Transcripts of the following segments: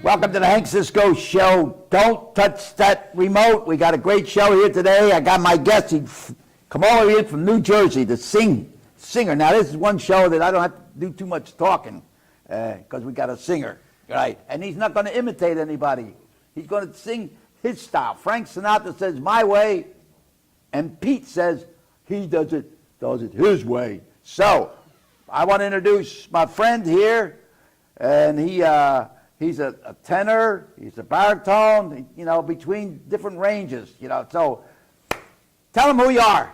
Welcome to the Hank Cisco Show. Don't touch that remote. We got a great show here today. I got my guest. He come all the way in from New Jersey to singer. Now, this is one show that I don't have to do too much talking because we got a singer, right? And he's not going to imitate anybody. He's going to sing his style. Frank Sinatra says, my way, and Pete says he does it his way. So, I want to introduce my friend here, and he's a tenor, he's a baritone, you know, between different ranges, you know. So, tell him who you are.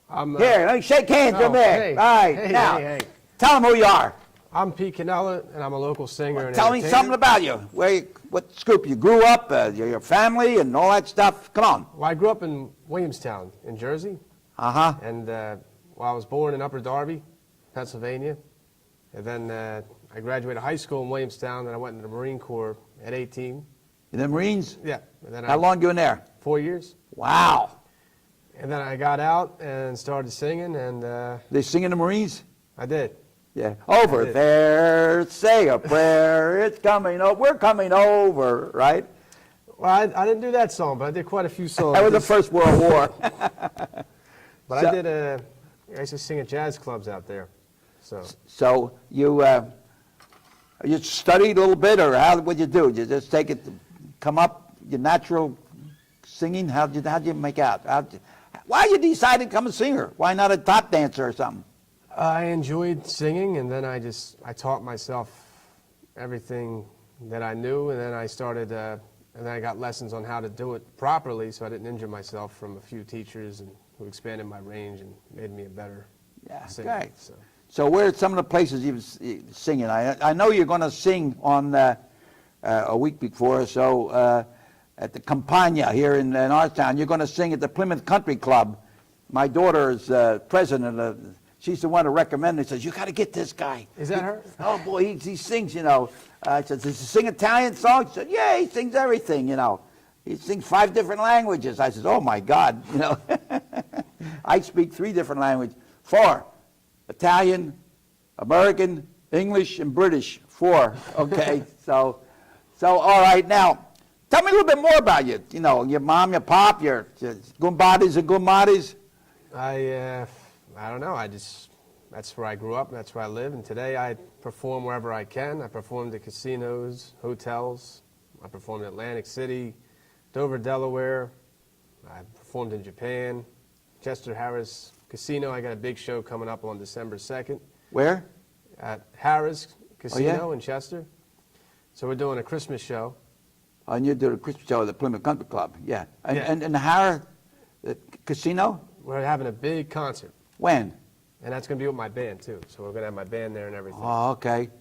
Here, let me shake hands from there. Hey, right, hey, now, hey. Tell him who you are. I'm Pete Cannella, and I'm a local singer and Tell me something about you. What scoop? You grew up, your family, and all that stuff. Come on. Well, I grew up in Williamstown, in Jersey. Uh-huh. And I was born in Upper Darby, Pennsylvania. And then I graduated high school in Williamstown, and I went into the Marine Corps at 18. In the Marines? Yeah. And then How long you in there? 4 years. Wow. And then I got out and started singing, and They sing in the Marines? I did. Yeah. Over there, say a prayer, it's coming over, we're coming over, right? Well, I didn't do that song, but I did quite a few songs. That was the First World War. But I used to sing at jazz clubs out there. So you studied a little bit, or what'd you do? You just take it, come up, your natural singing? How'd you make out? Why you decided to become a singer? Why not a top dancer or something? I enjoyed singing, and then I taught myself everything that I knew, and then I started, and then I got lessons on how to do it properly, so I didn't injure myself from a few teachers and who expanded my range and made me a better singer. Okay. So where are some of the places you're singing? I know you're going to sing on a week before, so at the Campagna here in our town. You're going to sing at the Plymouth Country Club. My daughter is president of. She's the one who recommended it. Says, you got to get this guy. Is that her? Oh, boy, he sings, you know. I said, does he sing Italian songs? She said, yeah, he sings everything, you know. He sings 5 different languages. I said, oh, my God, you know. I speak 3 different languages. 4, Italian, American, English, and British. 4, okay. So all right, now, tell me a little bit more about you. You know, your mom, your pop, your Gumbadis and Gumbadis. I don't know. That's where I grew up, that's where I live, and today I perform wherever I can. I performed at casinos, hotels. I performed in Atlantic City, Dover, Delaware. I performed in Japan, Chester Harris Casino. I got a big show coming up on December 2nd. Where? At Harris Casino yeah? in Chester. So we're doing a Christmas show. Oh, and you do a Christmas show at the Plymouth Country Club, yeah. And Yeah. the Harris Casino? We're having a big concert. When? And that's going to be with my band, too. So we're going to have my band there and everything. Oh, okay.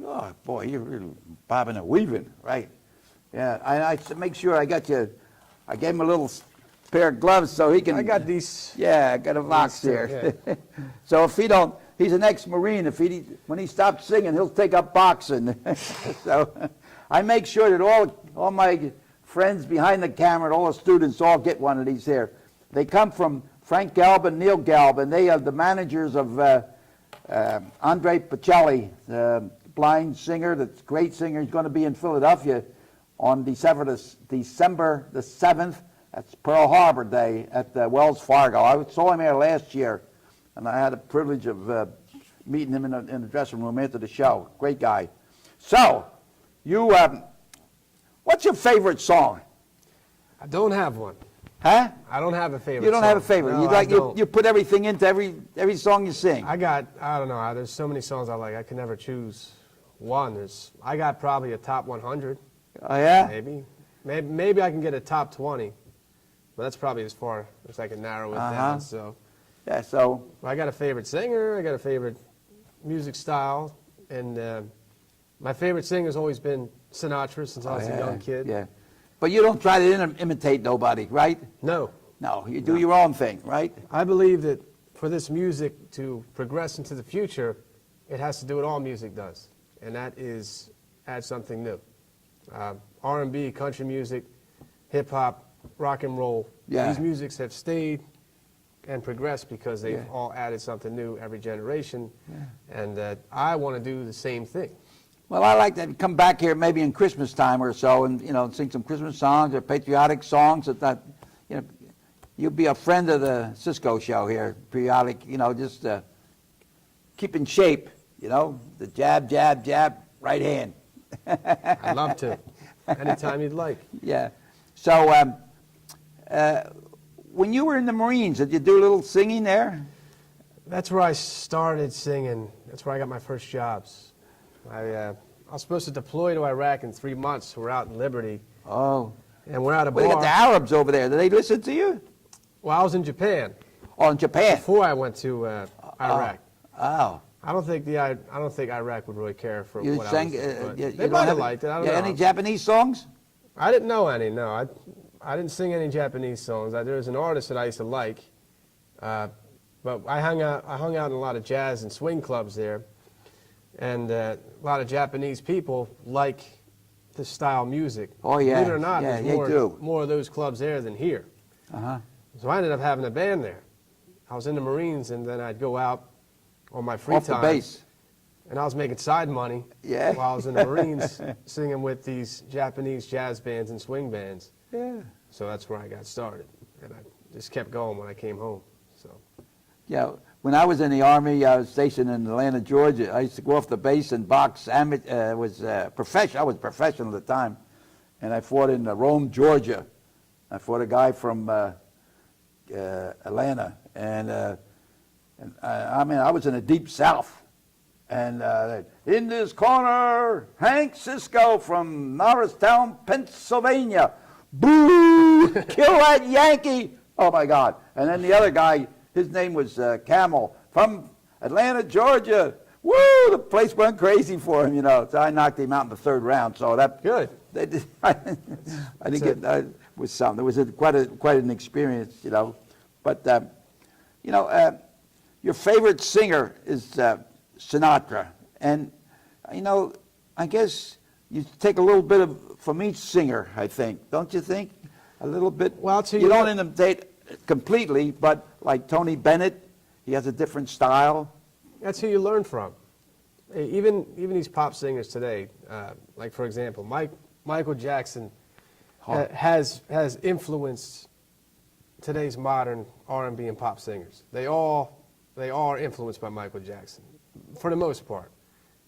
Oh, boy, you're really bobbing and weaving, right? Yeah, I make sure I got you. I gave him a little pair of gloves so he can. I got these. Yeah, I got a box here. Yeah. So if he don't, he's an ex-Marine. When he stops singing, he'll take up boxing. So I make sure that all my friends behind the camera, all the students, all get one of these here. They come from Frank Galb and Neil Galb, and they are the managers of Andre Pacelli, the blind singer, that's a great singer. He's going to be in Philadelphia on December the 7th. That's Pearl Harbor Day at Wells Fargo. I saw him here last year, and I had the privilege of meeting him in the dressing room after the show. Great guy. So, you, what's your favorite song? I don't have one. Huh? I don't have a favorite. You don't song. have a favorite. No, you put everything into every song you sing. I don't know. There's so many songs I like. I can never choose one. I got probably a top 100. Oh yeah. Maybe I can get a top 20, but that's probably as far as I can narrow it down. So. Yeah. So. I got a favorite singer. I got a favorite music style, and my favorite singer has always been Sinatra since I was a young kid. Yeah. But you don't try to imitate nobody, right? No. No, you do your own thing, right? I believe that for this music to progress into the future, it has to do what all music does, and that is add something new. R&B, country music, hip-hop, rock and roll. Yeah. These musics have stayed and progressed because they've all added something new every generation, and I want to do the same thing. Well, I like to come back here maybe in Christmas time or so, and sing some Christmas songs or patriotic songs. You'll be a friend of the Cisco show here, periodic. Just keep in shape. The jab, jab, jab, right hand. I'd love to. Anytime you'd like. Yeah. So, when you were in the Marines, did you do a little singing there? That's where I started singing. That's where I got my first jobs. I was supposed to deploy to Iraq in 3 months. We're out in Liberty. Oh. And we're at a Well, they bar. got the Arabs over there. Do they listen to you? Well, I was in Japan Oh, in Japan. before I went to Iraq. Oh. I don't think Iraq would really care for You what sang, I was doing. you They don't might have have liked it. I don't know. Any Japanese songs? I didn't know any. No, I didn't sing any Japanese songs. There was an artist that I used to like, but I hung out in a lot of jazz and swing clubs there, and a lot of Japanese people like this style of music. Oh, yeah. Believe it or not, Yeah, there's they do. more of those clubs there than here. Uh-huh. So I ended up having a band there. I was in the Marines, and then I'd go out on my free Off the time. base. And I was making side money Yeah. while I was in the Marines singing with these Japanese jazz bands and swing bands. Yeah. So that's where I got started. And I just kept going when I came home. So Yeah. When I was in the Army, I was stationed in Atlanta, Georgia. I used to go off the base and box. I was professional at the time. And I fought in Rome, Georgia. I fought a guy from Atlanta. And I was in the deep South. And in this corner, Hank Cisco from Norristown, Pennsylvania. Boo! Kill that Yankee! Oh, my God. And then the other guy, his name was Camel from Atlanta, Georgia. Woo! The place went crazy for him, So I knocked him out in the third round. So that good. I didn't get that was something. It was quite an experience, But your favorite singer is Sinatra, and I guess you take a little bit from each singer. I think, don't you think? A little bit. Well, I'll tell you you don't what. imitate completely, but like Tony Bennett, he has a different style. That's who you learn from. Even these pop singers today, like for example, Michael Jackson has influenced today's modern R&B and pop singers. They are influenced by Michael Jackson, for the most part.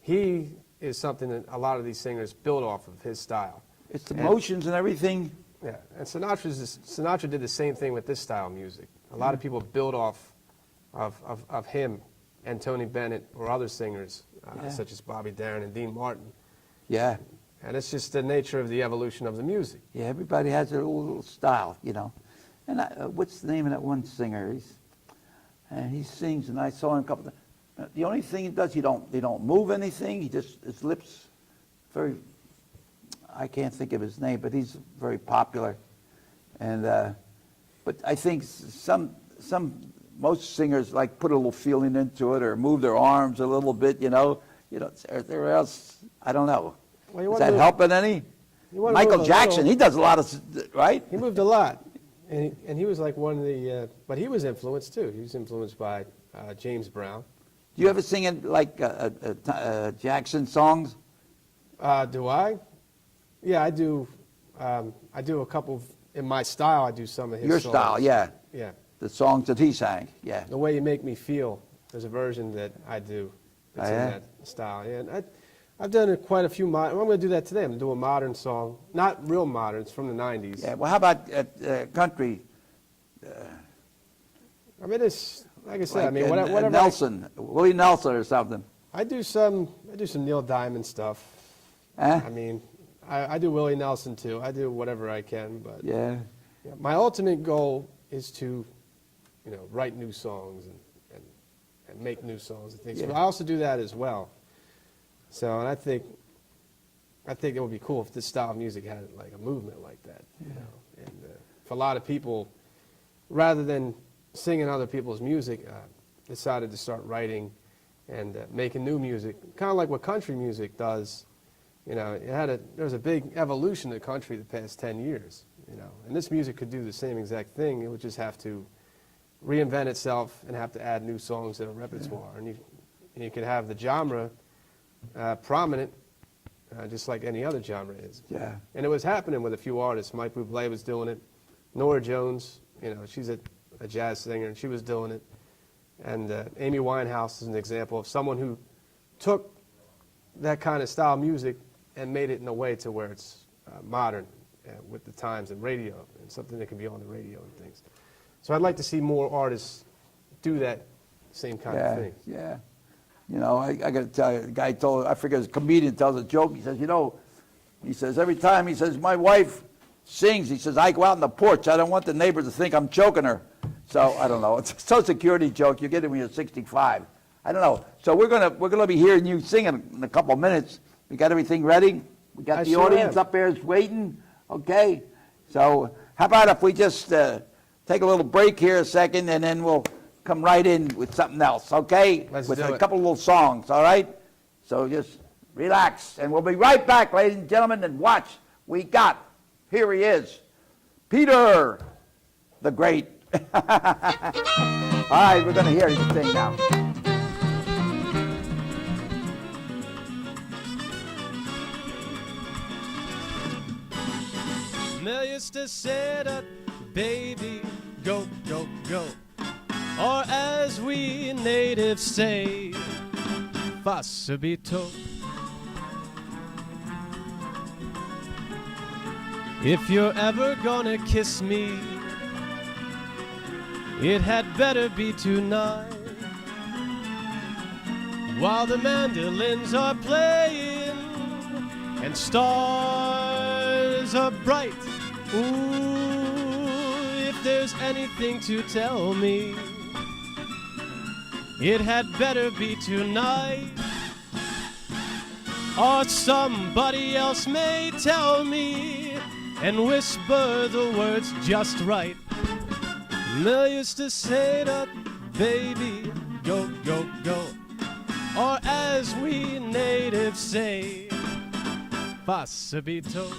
He is something that a lot of these singers build off of, his style. It's the motions and everything. Yeah, and Sinatra did the same thing with this style of music. A lot of people build off of him and Tony Bennett or other singers, such as Bobby Darin and Dean Martin. Yeah. And it's just the nature of the evolution of the music. Yeah, everybody has their little style, And what's the name of that one singer? He sings, and I saw him a couple of times. The only thing he does, he don't move anything. He just, his lips, I can't think of his name, but he's very popular. And but I think most singers like put a little feeling into it or move their arms a little bit, or else I don't know. Well, Is that helping any? Michael Jackson, he does a lot of, right? He moved a lot. And he was like one of the, but he was influenced too. He was influenced by James Brown. Do you ever sing it like Jackson songs? Do I? Yeah, I do. I do a couple in my style. I do some of his Your songs. style, yeah. Yeah. The songs that he sang, yeah. The Way You Make Me Feel. There's a version that I do that's in that style. Yeah, and I've done quite a few I'm going to do that today. I'm going to do a modern song. Not real modern. It's from the 90s. Yeah, well, how about country? I mean, it's, like I said, Like whatever. Nelson, Willie Nelson or something. I do some Neil Diamond stuff. Huh? I mean, I do Willie Nelson too. I do whatever I can, but Yeah. my ultimate goal is to, write new songs and make new songs and things. Yeah. But I also do that as well. So, and I think it would be cool if this style of music had like a movement like that. And for a lot of people, rather than singing other people's music, decided to start writing and making new music, kind of like what country music does. There was a big evolution of country the past 10 years, and this music could do the same exact thing. It would just have to reinvent itself and have to add new songs to the repertoire. And you could have the genre prominent just like any other genre is. Yeah. And it was happening with a few artists. Mike Bublé was doing it. Nora Jones, she's a jazz singer, and she was doing it. And Amy Winehouse is an example of someone who took that kind of style music and made it in a way to where it's modern with the times and radio, and something that can be on the radio and things. So I'd like to see more artists do that same kind of thing. Yeah. I got to tell you, the guy I forget, his comedian tells a joke. He says, he says, every time, he says, my wife sings, he says, I go out on the porch. I don't want the neighbors to think I'm choking her. So, I don't know. It's a Social Security joke. You get it when you're 65. I don't know. So we're gonna be hearing you singing in a couple of minutes. We got everything ready? We got the audience up there is waiting? Okay. So how about if we just take a little break here a second, and then we'll come right in with something else, okay? With a couple of little songs, all right? So just relax, and we'll be right back, ladies and gentlemen, and watch. Here he is, Peter the Great. All right, we're going to hear him sing now. Mel used to say that, baby, go, go, go. Or as we natives say, facilito. If you're ever gonna kiss me, it had better be tonight. While the mandolins are playing and stars are bright. Ooh, if there's anything to tell me, it had better be tonight. Or somebody else may tell me and whisper the words just right. Mel used to say that, baby, go, go, go. Or as we natives say, facilito.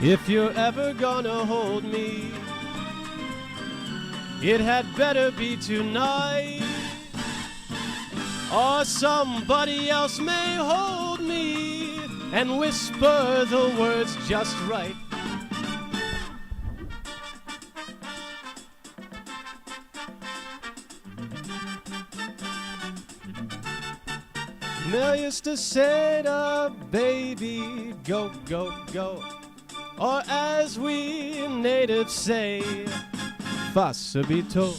If you're ever gonna hold me, it had better be tonight. Or somebody else may hold me and whisper the words just right. Mel used to say to baby, go, go, go. Or as we natives say, facilito.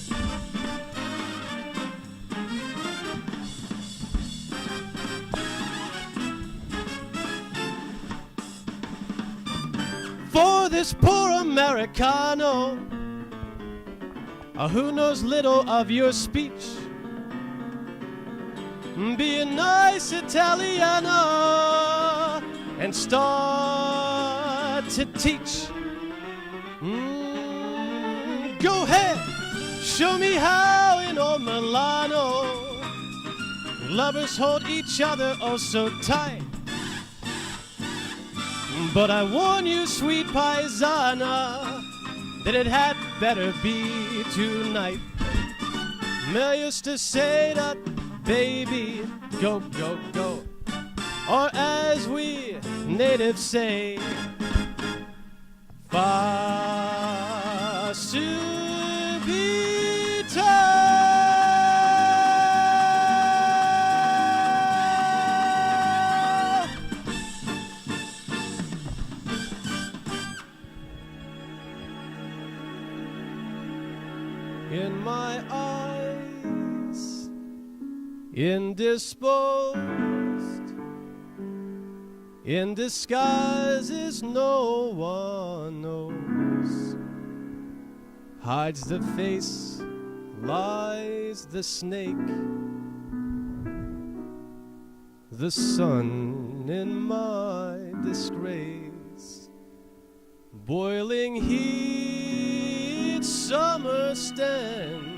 For this poor Americano, who knows little of your speech, be a nice Italiano and start to teach. Go ahead, show me how in old Milano lovers hold each other oh so tight. But I warn you, sweet paisana, that it had better be tonight. Mel used to say that, baby, go, go, go. Or as we natives say, facilito. In my eyes, indisposed, in disguises no one knows, hides the face, lies the snake, the sun in my disgrace, boiling heat, summer stench,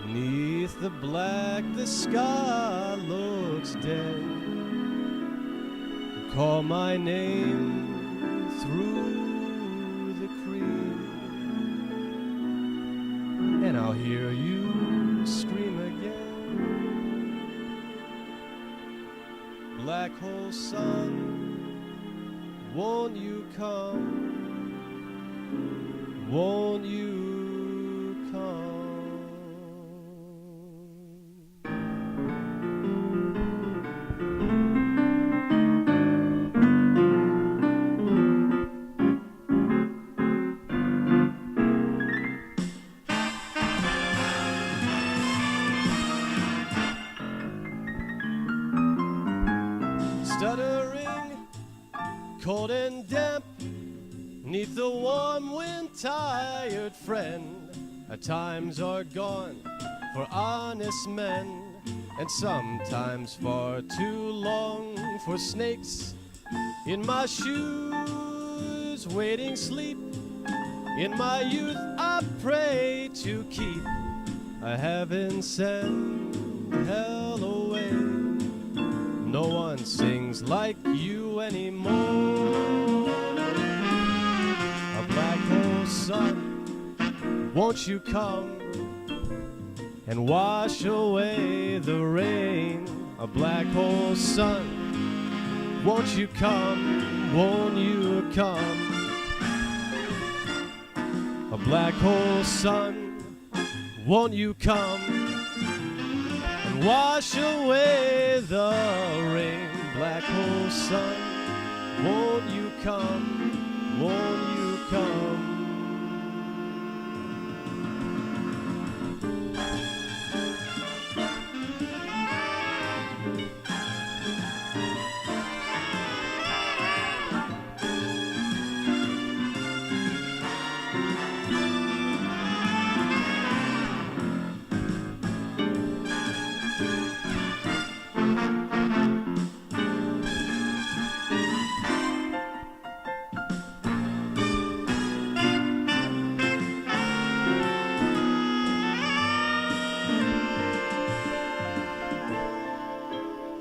neath the black the sky looks dead. Call my name through the creek, hear you scream again. Black hole sun, won't you come? Won't you come? Stuttering, cold and damp, neath the warm wind, tired friend. Our times are gone for honest men, and sometimes far too long for snakes. In my shoes, waiting sleep. In my youth, I pray to keep a heaven sent hell away. No one sings like you anymore. A black hole sun, won't you come and wash away the rain? A black hole sun, won't you come, won't you come? A black hole sun, won't you come and wash away the rain? Black hole sun, won't you come, won't you come?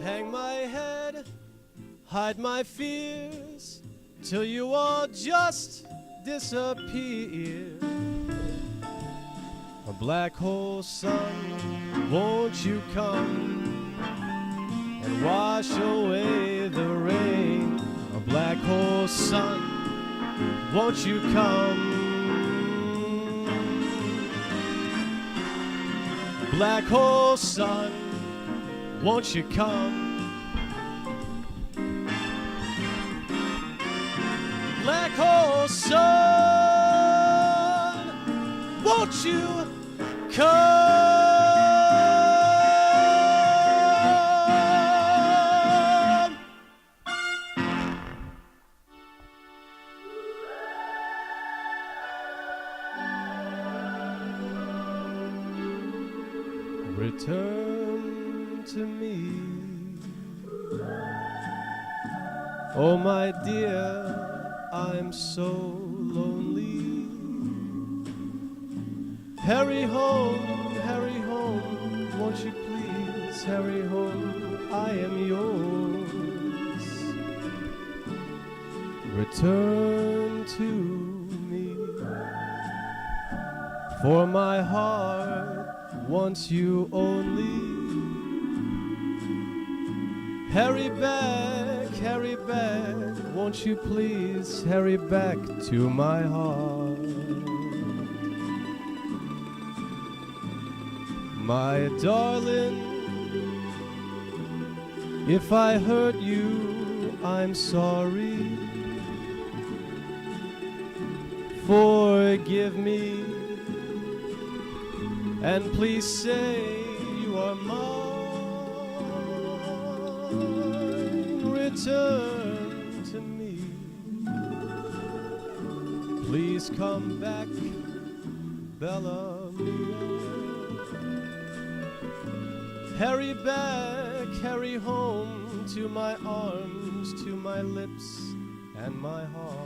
Hang my head, hide my fears, till you all just disappear. A black hole sun, won't you come and wash away the rain? A black hole sun, won't you come? Black hole sun, won't you come? Black hole sun, won't you come? Return to me, oh my dear, I'm so lonely. Hurry home, won't you please hurry home, I am yours. Return to me, for my heart wants you only. Hurry back, won't you please hurry back to my heart. My darling, if I hurt you, I'm sorry. Forgive me, and please say you are mine. Return to me, please come back, Bella Mia. Hurry home to my arms, to my lips and my heart.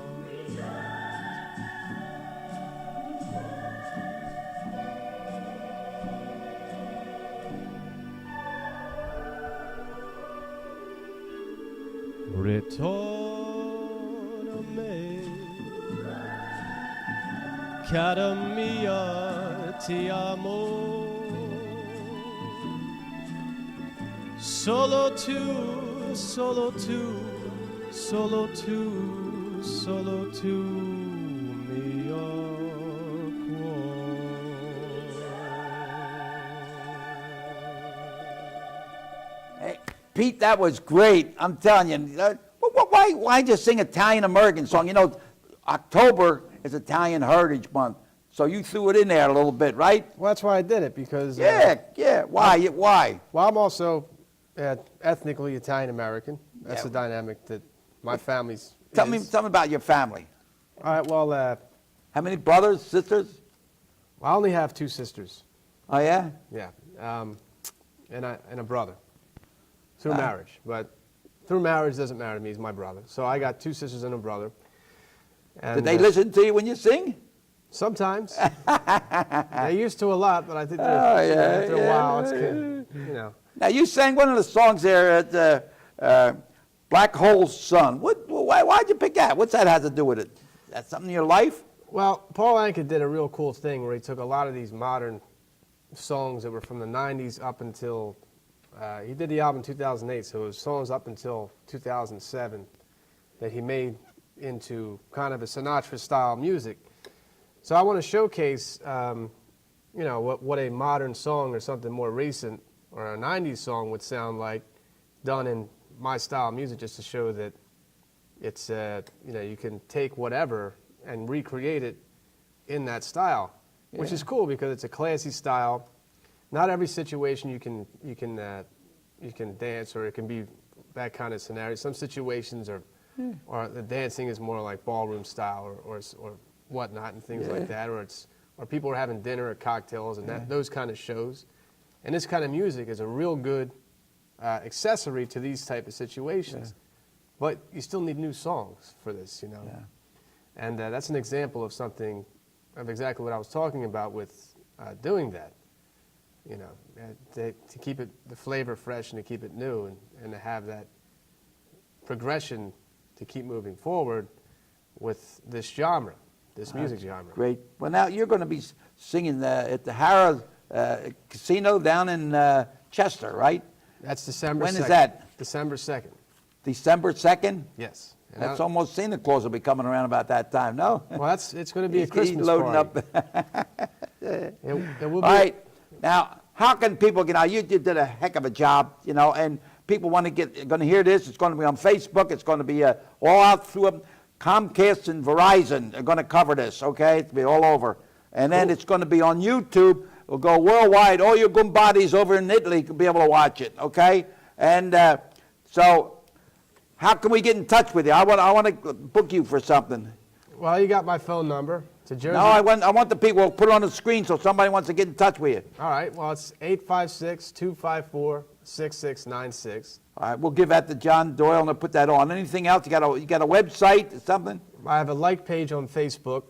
Ritorno a me, cara mia, ti amo. Solo tu, solo tu, solo tu, solo tu, mio Hey, Pete, that was great. I'm telling you. Why just sing Italian American song? You know, October is Italian Heritage Month, so you threw it in there a little bit, right? Well, that's why I did it, because Yeah. Why? well, I'm also ethnically Italian American. That's Yeah. the dynamic that my family's Tell me is. about your family. All right, well, How many brothers, sisters? I only have 2 sisters. Oh yeah. Yeah, and a brother through marriage. But through marriage doesn't matter to me. He's my brother. So I got 2 sisters and a brother. And, Did they listen to you when you sing? Sometimes. They used to a lot, but I think after a while, it's good, you know. Now you sang one of the songs there at Black Hole's Son. Why'd you pick that? What's that have to do with it? That's something in your life? Well, Paul Anka did a real cool thing where he took a lot of these modern songs that were from the 90s up until, he did the album in 2008, so it was songs up until 2007 that he made into kind of a Sinatra-style music. So I want to showcase, you know, what a modern song or something more recent or a 90s song would sound like done in my style of music, just to show that it's, you know, you can take whatever and recreate it in that style, which is cool because it's a classy style. Not every situation you can dance, or it can be that kind of scenario. Some situations are, or the dancing is more like ballroom style or whatnot and things like that, or people are having dinner or cocktails and those kind of shows. And this kind of music is a real good accessory to these type of situations. But you still need new songs for this, you know. And that's an example of something, of exactly what I was talking about with doing that. You know, to keep it, the flavor fresh and to keep it new and to have that progression to keep moving forward with this genre, this music genre. Great. Well, now you're going to be singing at the Harrah's Casino down in Chester, right? That's December 2nd. When is that? December 2nd. December 2nd? Yes. And That's almost Santa Claus will be coming around about that time, no? Well, it's going to be a He's Christmas loading party. up. It will All be. right. Now, how can people get out? You did a heck of a job, you know, and people want to going to hear this. It's going to be on Facebook. It's going to be all out through Comcast and Verizon are going to cover this, okay? It'll be all over. And then it's going to be on YouTube. It'll go worldwide. All your Gumbadis over in Italy can be able to watch it, okay? And so how can we get in touch with you? I want to book you for something. Well, you got my phone number. It's a Jersey. No, I want the people to put it on the screen so somebody wants to get in touch with you. All right. Well, it's 856-254-6696. All right, we'll give that to John Doyle and I'll put that on. Anything else? You got a website or something? I have a like page on Facebook.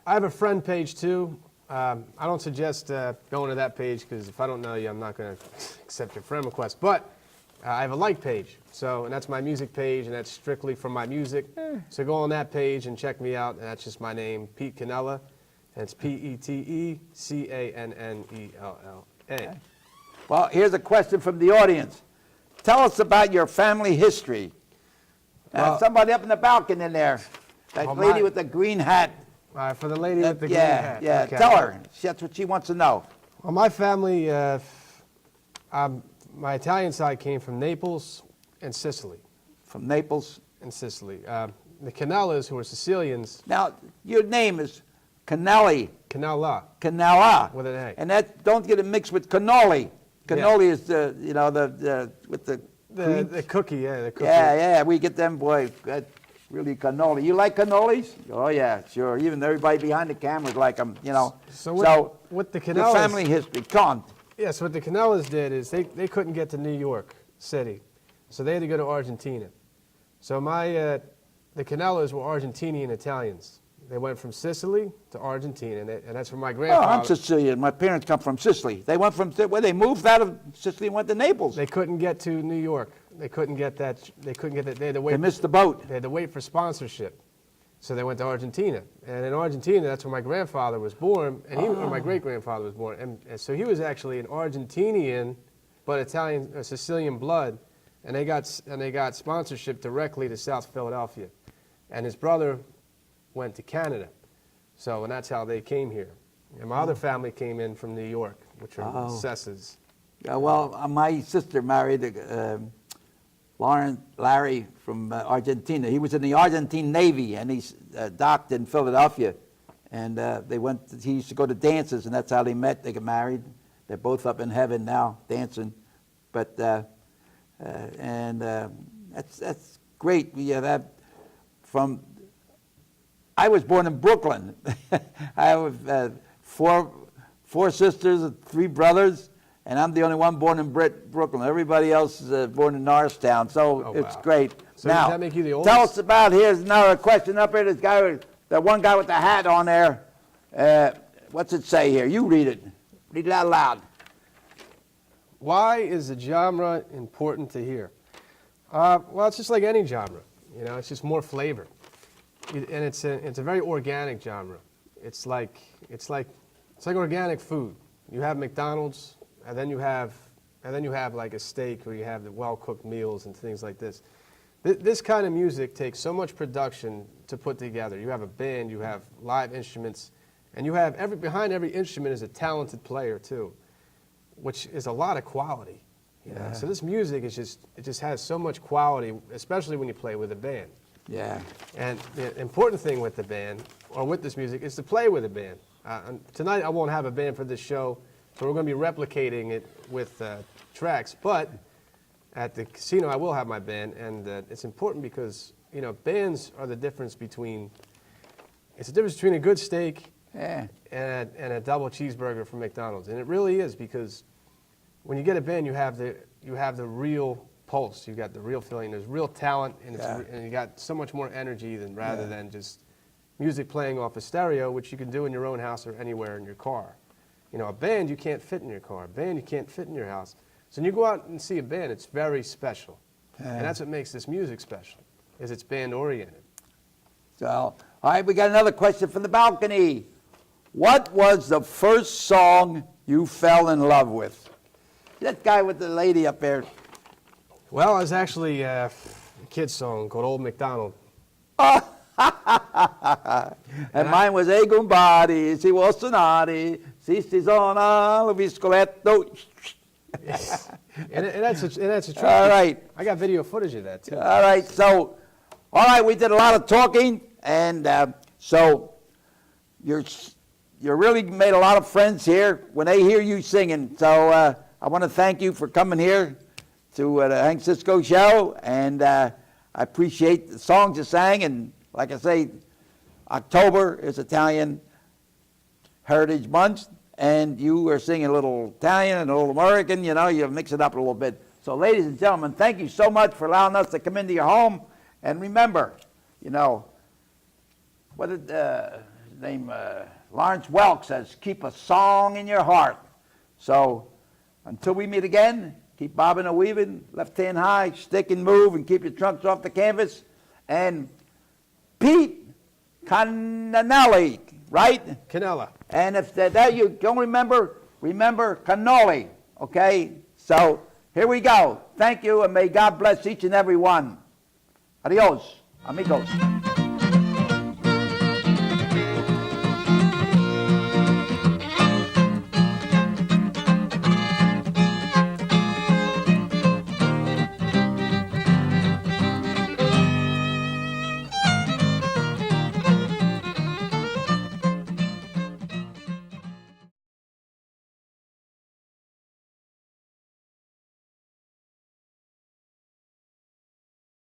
I have a friend page too. I don't suggest going to that page because if I don't know you, I'm not going to accept your friend request. But I have a like page, and that's my music page, and that's strictly for my music. So go on that page and check me out, and that's just my name, Pete Cannella, and it's Petecannella. Well, here's a question from the audience. Tell us about your family history. Well, somebody up in the balcony in there, that lady with the green hat. All right, for the lady with the green hat. Yeah, Okay. tell her. That's what she wants to know. Well, my family, my Italian side came from Naples and Sicily. From Naples. And Sicily. The Cannellas, who are Sicilians. Now, your name is Cannella. Cannella. With an A. And that, don't get it mixed with cannoli. Cannoli is the, you know, with the cookie, the cookie. Yeah, we get them, boy. That's really cannoli. You like cannolis? Oh, yeah, sure. Even everybody behind the cameras like them, you know. So with the Cannellas, your family history, come on. Yeah, so what the Cannellas did is they couldn't get to New York City, so they had to go to Argentina. So the Cannellas were Argentinian Italians. They went from Sicily to Argentina, and that's where my grandfather... Oh, I'm Sicilian. My parents come from Sicily. They went from, they moved out of Sicily and went to Naples. They couldn't get to New York. They couldn't get that. They had to wait. They missed the boat. They had to wait for sponsorship. So they went to Argentina. And in Argentina, that's where my grandfather was born, and or my great-grandfather was born. And so he was actually an Argentinian, but Italian, Sicilian blood, and they got sponsorship directly to South Philadelphia. And his brother went to Canada. So, and that's how they came here. And my other family came in from New York, which are Cesses. Yeah, well, my sister married Larry from Argentina. He was in the Argentine Navy, and he's docked in Philadelphia. And he used to go to dances, and that's how they met. They got married. They're both up in heaven now, dancing. But, that's great. Yeah, that I was born in Brooklyn. I have four sisters and 3 brothers, and I'm the only one born in Brooklyn. Everybody else is born in Norristown, so it's great. So now, does that make you the oldest? tell us about, here's another question up here. This guy, the one guy with the hat on there. What's it say here? You read it. Read it out loud. Why is the genre important to hear? Well, it's just like any genre. You know, it's just more flavor. And it's a very organic genre. It's like organic food. You have McDonald's, and then you have like a steak, or you have the well-cooked meals and things like this. This kind of music takes so much production to put together. You have a band, you have live instruments, and you have behind every instrument is a talented player too, which is a lot of quality. You know? So this music just has so much quality, especially when you play with a band. Yeah. And the important thing with the band, or with this music, is to play with a band. Tonight I won't have a band for this show, so we're going to be replicating it with tracks. But at the casino I will have my band, and it's important because, you know, bands are the difference between, it's the difference between a good steak and a double cheeseburger from McDonald's. And it really is, because when you get a band, you have the real pulse. You got the real feeling. There's real talent, and you got so much more energy rather than just music playing off a stereo, which you can do in your own house or anywhere in your car. You know, a band you can't fit in your car. A band you can't fit in your house. So when you go out and see a band, it's very special, and that's what makes this music special, is it's band oriented. So, all right, we got another question from the balcony. What was the first song you fell in love with? That guy with the lady up there. Well, it's actually a kid's song called Old MacDonald. And mine was Egumbadi, si Wasonati, si Stizona, Luviscoletto. And that's a truth. All right. I got video footage of that, too. All right, so, all right, we did a lot of talking, and so you're really made a lot of friends here when they hear you singing. So I want to thank you for coming here to the Hank Cisco show, and I appreciate the songs you sang. And like I say, October is Italian Heritage Month, and you are singing a little Italian and a little American. You know, you mix it up a little bit. So, ladies and gentlemen, thank you so much for allowing us to come into your home. And remember, you know, what did his name? Lawrence Welk says, "Keep a song in your heart." So, until we meet again, keep bobbing and weaving, left hand high, stick and move, and keep your trunks off the canvas. And Pete Cannella, right? Cannella. And if that you don't remember cannoli, okay? So here we go. Thank you, and may God bless each and every one. Adios, amigos.